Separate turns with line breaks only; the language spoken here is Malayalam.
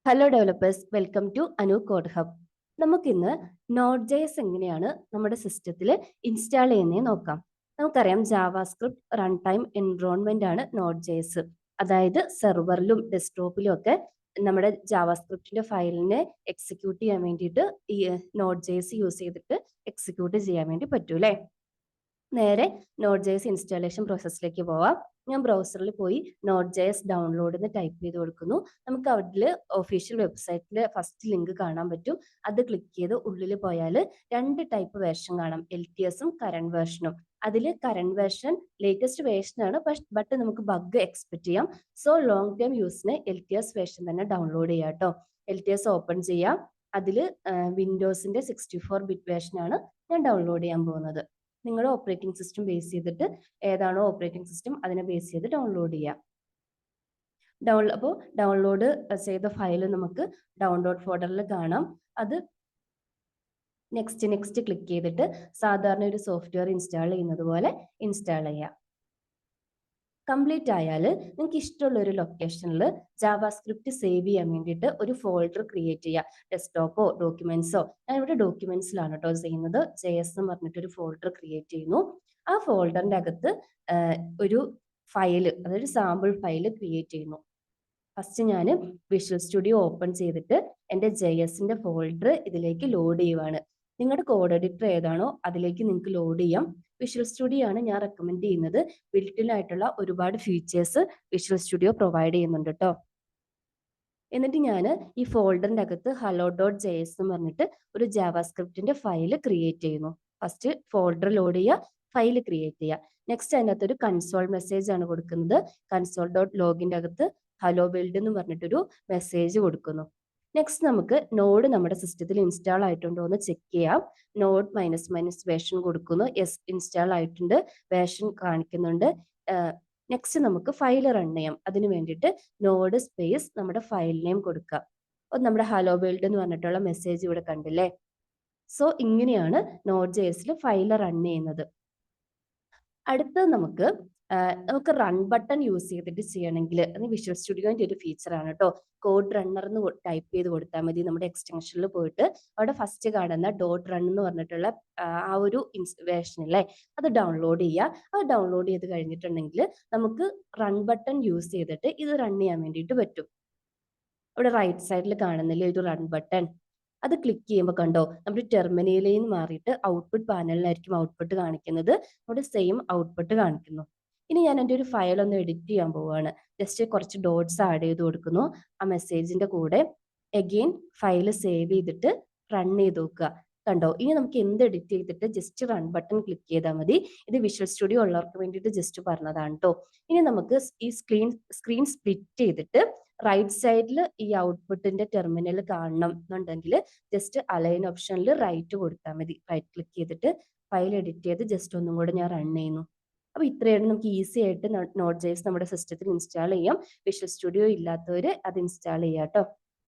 Hello developers, welcome to Anu Code Hub. നമുക്കിന്ന് നോഡ് ജെഎസ് എങ്ങനെയാണ് നമ്മുടെ സിസ്റ്റത്തിൽ ഇൻസ്റ്റാൾ ചെയ്യുന്നതെന്ന് നോക്കാം. നമുക്കറിയാം ജാവാസ്ക്രിപ്റ്റ് റൺ ടൈം എൻവയോൺമെന്റ് ആണ് നോഡ് ജെഎസ്. അതായത് സെർവറിലും ഡെസ്ക്ടോപ്പിലും ഒക്കെ നമ്മുടെ ജാവാസ്ക്രിപ്റ്റിന്റെ ഫയലിനെ എക്സിക്യൂട്ട് ചെയ്യാൻ വേണ്ടിയിട്ട് ഈ നോഡ് ജെഎസ് യൂസ് ചെയ്തിട്ട് എക്സിക്യൂട്ട് ചെയ്യാൻ വേണ്ടി പറ്റൂ അല്ലേ. നേരെ നോഡ് ജെഎസ് ഇൻസ്റ്റാളേഷൻ പ്രോസസ്സിലേക്ക് പോവാം. ഞാൻ ബ്രൗസറിൽ പോയി നോഡ് ജെഎസ് ഡൗൺലോഡ് എന്ന് ടൈപ്പ് ചെയ്ത് കൊടുക്കുന്നു. നമുക്ക് അതിൽ ഒഫീഷ്യൽ വെബ്സൈറ്റിൽ ഫസ്റ്റ് ലിങ്ക് കാണാൻ പറ്റും. അത് ക്ലിക്ക് ചെയ്ത് ഉള്ളിൽ പോയാൽ രണ്ട് ടൈപ്പ് വേർഷൻ കാണാം, LTSഉം കറണ്ട് വേർഷനും. അതിൽ കറണ്ട് വേർഷൻ ലേറ്റസ്റ്റ് വേർഷൻ ആണ്, ബട്ട് നമുക്ക് ബഗ് എക്സ്പെക്ട് ചെയ്യാം. സോ ലോങ് ടൈം യൂസിന് LTS വേർഷൻ തന്നെ ഡൗൺലോഡ് ചെയ്യാം കേട്ടോ. LTS ഓപ്പൺ ചെയ്യാം. അതിൽ വിൻഡോസിന്റെ 64 ബിറ്റ് വേർഷൻ ആണ് ഞാൻ ഡൗൺലോഡ് ചെയ്യാൻ പോകുന്നത്. നിങ്ങളുടെ ഓപ്പറേറ്റിംഗ് സിസ്റ്റം ബേസ് ചെയ്തിട്ട് ഏതാണോ ഓപ്പറേറ്റിംഗ് സിസ്റ്റം അതിനെ ബേസ് ചെയ്ത് ഡൗൺലോഡ് ചെയ്യാം. അപ്പോൾ ഡൗൺലോഡ് ചെയ്ത ഫയൽ നമുക്ക് ഡൗൺലോഡ് ഫോൾഡറിൽ കാണാം. അത് നെക്സ്റ്റ് ക്ലിക്ക് ചെയ്തിട്ട് സാധാരണ ഒരു സോഫ്റ്റ്വെയർ ഇൻസ്റ്റാൾ ചെയ്യുന്നത് പോലെ ഇൻസ്റ്റാൾ ചെയ്യാം. കംപ്ലീറ്റ് ആയാൽ നിങ്ങൾക്ക് ഇഷ്ടമുള്ള ഒരു ലൊക്കേഷനിൽ ജാവാസ്ക്രിപ്റ്റ് സേവ് ചെയ്യാൻ വേണ്ടിയിട്ട് ഒരു ഫോൾഡർ ക്രിയേറ്റ് ചെയ്യുക. ഡെസ്ക്ടോപ്പോ ഡോക്യുമെന്റ്സോ, ഞാൻ ഇവിടെ ഡോക്യുമെന്റ്സിലാണ് കേട്ടോ ചെയ്യുന്നത്. JS എന്ന് പറഞ്ഞിട്ട് ഒരു ഫോൾഡർ ക്രിയേറ്റ് ചെയ്യുന്നു. ആ ഫോൾഡറിന്റെ അകത്ത് ഒരു ഫയല്, അതൊരു സാമ്പിൾ ഫയല് ക്രിയേറ്റ് ചെയ്യുന്നു. ഫസ്റ്റ് ഞാൻ വിഷ്വൽ സ്റ്റുഡിയോ ഓപ്പൺ ചെയ്തിട്ട് എൻ്റെ JSന്റെ ഫോൾഡർ ഇതിലേക്ക് ലോഡ് ചെയ്യുവാണ്. നിങ്ങളുടെ കോഡ് എഡിറ്റർ ഏതാണോ അതിലേക്ക് നിങ്ങൾക്ക് ലോഡ് ചെയ്യാം. വിഷ്വൽ സ്റ്റുഡിയോ ആണ് ഞാൻ റെക്കമെൻഡ് ചെയ്യുന്നത്. ബിൽറ്റ് ആയിട്ടുള്ള ഒരുപാട് ഫീച്ചേഴ്സ് വിഷ്വൽ സ്റ്റുഡിയോ പ്രൊവൈഡ് ചെയ്യുന്നുണ്ട് കേട്ടോ. എന്നിട്ട് ഞാൻ ഈ ഫോൾഡറിന്റെ അകത്ത് hello.js എന്ന് പറഞ്ഞിട്ട് ഒരു ജാവാസ്ക്രിപ്റ്റിന്റെ ഫയൽ ക്രിയേറ്റ് ചെയ്യുന്നു. ഫസ്റ്റ് ഫോൾഡർ ലോഡ് ചെയ്യുക, ഫയൽ ക്രിയേറ്റ് ചെയ്യുക. നെക്സ്റ്റ് അതിനകത്ത് ഒരു കൺസോൾ മെസ്സേജ് ആണ് കൊടുക്കുന്നത്. console.logന്റെ അകത്ത് ഹലോ വേൾഡ് എന്ന് പറഞ്ഞിട്ടൊരു മെസ്സേജ് കൊടുക്കുന്നു. നെക്സ്റ്റ് നമുക്ക് നോഡ് നമ്മുടെ സിസ്റ്റത്തിൽ ഇൻസ്റ്റാൾ ആയിട്ടുണ്ടോ എന്ന് ചെക്ക് ചെയ്യാം. നോഡ് -- വേർഷൻ കൊടുക്കുന്നു. യെസ്, ഇൻസ്റ്റാൾ ആയിട്ടുണ്ട്, വേർഷൻ കാണിക്കുന്നുണ്ട്. നെക്സ്റ്റ് നമുക്ക് ഫയൽ റൺ ചെയ്യാം. അതിന് വേണ്ടിയിട്ട് നോഡ് സ്പേസ് നമ്മുടെ ഫയൽ നെയിം കൊടുക്കുക. അപ്പോൾ നമ്മുടെ ഹലോ വേൾഡ് എന്ന് പറഞ്ഞിട്ടുള്ള മെസ്സേജ് ഇവിടെ കണ്ടില്ലേ. സോ ഇങ്ങനെയാണ് നോഡ് ജെഎസിൽ ഫയൽ റൺ ചെയ്യുന്നത്. അടുത്തത് നമുക്ക് റൺ ബട്ടൺ യൂസ് ചെയ്തിട്ട് ചെയ്യണമെങ്കിൽ അത് വിഷ്വൽ സ്റ്റുഡിയോന്റെ ഒരു ഫീച്ചർ ആണ് കേട്ടോ. കോഡ് റണ്ണർ എന്ന് ടൈപ്പ് ചെയ്ത് കൊടുത്താൽ മതി. നമ്മുടെ എക്സ്റ്റൻഷനിൽ പോയിട്ട് അവിടെ ഫസ്റ്റ് കാണുന്ന .run എന്ന് പറഞ്ഞിട്ടുള്ള ആ ഒരു വേർഷൻ അല്ലേ, അത് ഡൗൺലോഡ് ചെയ്യുക. അത് ഡൗൺലോഡ് ചെയ്ത് കഴിഞ്ഞിട്ടുണ്ടെങ്കിൽ നമുക്ക് റൺ ബട്ടൺ യൂസ് ചെയ്തിട്ട് ഇത് റൺ ചെയ്യാൻ വേണ്ടിയിട്ട് പറ്റും. ഇവിടെ റൈറ്റ് സൈഡിൽ കാണുന്നില്ലേ ഒരു റൺ ബട്ടൺ, അത് ക്ലിക്ക് ചെയ്യുമ്പോൾ കണ്ടോ നമ്മുടെ ടെർമിനലിൽ നിന്ന് മാറിയിട്ട് ഔട്ട്പുട്ട് പാനലിലായിരിക്കും ഔട്ട്പുട്ട് കാണിക്കുന്നത്. അവിടെ സെയിം ഔട്ട്പുട്ട് കാണിക്കുന്നു. ഇനി ഞാൻ എൻ്റെ ഒരു ഫയൽ ഒന്ന് എഡിറ്റ് ചെയ്യാൻ പോവുകയാണ്. ജസ്റ്റ് കുറച്ച് ഡോട്ട്സ് ആഡ് ചെയ്ത് കൊടുക്കുന്നു ആ മെസ്സേജിന്റെ കൂടെ. അഗെയിൻ ഫയൽ സേവ് ചെയ്തിട്ട് റൺ ചെയ്ത് നോക്കുക. കണ്ടോ, ഇനി നമുക്ക് എന്ത് എഡിറ്റ് ചെയ്തിട്ട് ജസ്റ്റ് റൺ ബട്ടൺ ക്ലിക്ക് ചെയ്താൽ മതി. ഇത് വിഷ്വൽ സ്റ്റുഡിയോ ഉള്ളവർക്ക് വേണ്ടിയിട്ട് ജസ്റ്റ് പറഞ്ഞതാണ് കേട്ടോ. ഇനി നമുക്ക് ഈ സ്ക്രീൻ സ്പ്ലിറ്റ് ചെയ്തിട്ട് റൈറ്റ് സൈഡിൽ ഈ ഔട്ട്പുട്ടിന്റെ ടെർമിനൽ കാണണം എന്നുണ്ടെങ്കിൽ ജസ്റ്റ് അലൈൻ ഓപ്ഷനിൽ റൈറ്റ് കൊടുത്താൽ മതി. റൈറ്റ് ക്ലിക്ക് ചെയ്തിട്ട് ഫയൽ എഡിറ്റ് ചെയ്ത് ജസ്റ്റ് ഒന്നും കൂടെ ഞാൻ റൺ ചെയ്യുന്നു. അപ്പൊ ഇത്രയാണ് നമുക്ക് ഈസി ആയിട്ട് നോഡ് ജെഎസ് നമ്മുടെ സിസ്റ്റത്തിൽ ഇൻസ്റ്റാൾ ചെയ്യാം. വിഷ്വൽ സ്റ്റുഡിയോ ഇല്ലാത്തവർ അത് ഇൻസ്റ്റാൾ ചെയ്യാം കേട്ടോ.